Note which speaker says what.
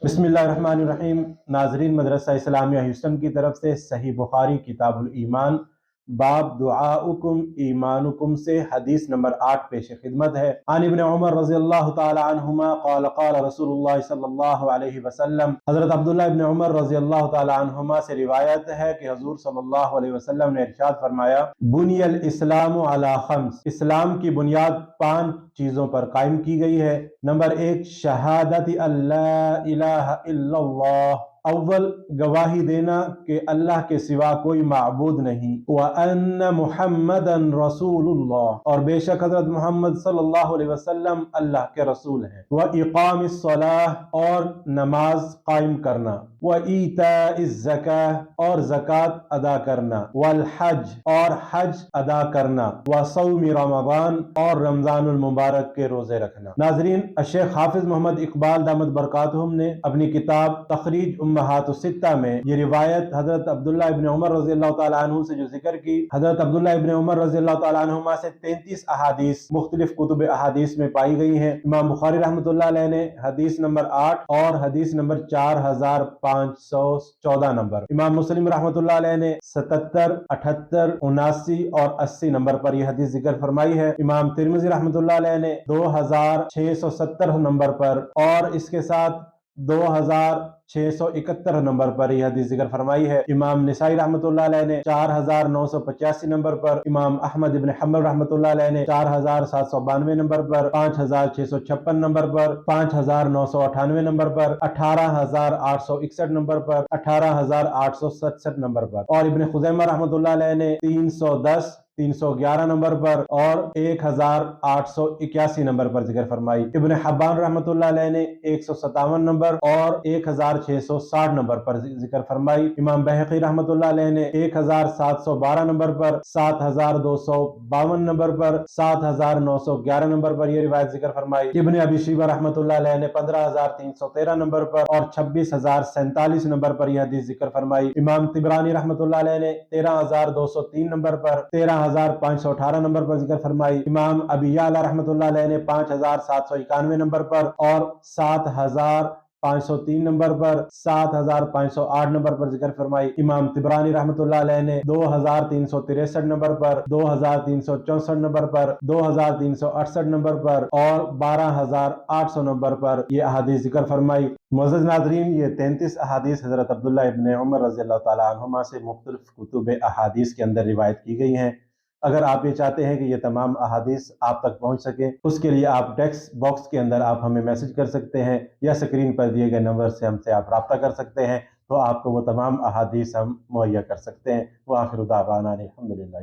Speaker 1: बिस्मिल्लाहिर्रहमानिर्रहीम। नाजरीन, मदरसा इस्लामिया ह्यूस्टन की तरफ से सही बुखारी किताबुल ईमान बाब दुआउकुम ईमानुकुम से हदीस नंबर 8 पेश खिदमत है। अन इब्न उमर रज़ियल्लाहु ताला अन्हुमा क़ाल क़ाल रसूलुल्लाह सल्लल्लाहु अलैहि वसल्लम। हज़रत अब्दुल्लाह इब्न उमर रज़ियल्लाहु ताला अन्हुमा से रिवायत है कि हुज़ूर सल्लल्लाहु अलैहि वसल्लम ने इरशाद फरमाया, बुनियल इस्लामु अला खम्स, इस्लाम की बुनियाद 5 चीजों पर कायम की गई है। नंबर 1, शहादत अल्ला इलाहा इल्लल्लाह, अव्वल गवाही देना कि अल्लाह के सिवा कोई माबूद नहीं। व अन्न मुहम्मदन रसूलुल्लाह, और बेशक हजरत मोहम्मद सल्लल्लाहु अलैहि वसल्लम अल्लाह के रसूल हैं। व इकामिस सलाह, और नमाज कायम करना। व ईताइज ज़काह, और ज़कात अदा करना। वल हज, और हज अदा करना। व सौमी रमज़ान, और रमज़ानुल मुबारक के रोजे रखना। नाजरीन, शेख हाफिज मोहम्मद इकबाल दामद बरकातुहुम ने अपनी किताब तखरीज उम्महातुस सित्ता में ये रिवायत हजरत अब्दुल्लाह इब्न उमर रज़ियल्लाहु ताला अन्हु से जो जिक्र की, हजरत अब्दुल्लाह इब्न उमर रज़ियल्लाहु ताला अन्हुमा से 33 अहादीस मुख्तलिफ कुतुब अहादीस में पाई गई हैं। इमाम बुखारी रहमतुल्लाह अलैह ने हदीस नंबर 8 और हदीस नंबर 4514 नंबर, इमाम मुस्लिम रहमतुल्लाह अलैह ने 77, 78, 79 और 80 नंबर पर यह हदीस जिक्र फरमाई है। इमाम तिरमिज़ी रहमतुल्लाह अलैह ने 2670 नंबर पर और इसके साथ 2671 नंबर पर यह हदीस जिक्र फरमाई है। इमाम निसाई रहमतुल्लाह अलैह ने 4985 नंबर पर, इमाम अहमद इब्न हंबल रहमतुल्लाह अलैह ने 4792 नंबर पर, 5656 नंबर पर, 5998 नंबर पर, 18861 नंबर पर, 18867 नंबर पर, और इब्न खुज़ैमा रहमतुल्लाह अलैह ने 310, 311 नंबर पर और 1881 नंबर पर जिक्र फरमाई। इब्न हब्बान रहमतुल्लाह अलैह ने 157 नंबर और 1660 नंबर पर जिक्र फरमाई। इमाम बहक़ी रहमतुल्लाह अलैह ने 1712 नंबर पर, 7252 नंबर पर, 7911 नंबर पर यह रिवायत जिक्र फरमाई। इब्न अबी शैबा रहमतुल्लाह अलैह ने 15313 नंबर पर और 26047 नंबर पर यह हदीस जिक्र फरमाई। इमाम तिबरानी रहमतुल्लाह अलैह ने 13203 नंबर पर, 13518 नंबर पर जिक्र फरमाई। इमाम अबी याला रहमतुल्लाह अलैह ने 5791 नंबर पर और 7503 नंबर पर, 7508 नंबर पर जिक्र फरमाई। इमाम तिबरानी रहमतुल्लाह अलैह ने 2363 नंबर पर, 2364 नंबर पर, 2368 नंबर पर और 12800 नंबर पर यह अहादीस जिक्र फरमाई। मुअज़्ज़ज़ नाज़रीन, ये 33 अहादीस हज़रत अब्दुल्लाह इब्न उमर रज़ियल्लाहु ताला अन्हुमा से मुख्तलिफ कुतुब अहादीस के अंदर रिवायत की गई हैं। अगर आप ये चाहते हैं कि ये तमाम अहादीस आप तक पहुंच सके, उसके लिए आप टेक्स्ट बॉक्स के अंदर आप हमें मैसेज कर सकते हैं या स्क्रीन पर दिए गए नंबर से हमसे आप रब्ता कर सकते हैं, तो आपको वो तमाम अहादीस हम मुहैया कर सकते हैं। व आखिर दावाना अनिल हम्दुलिल्लाह।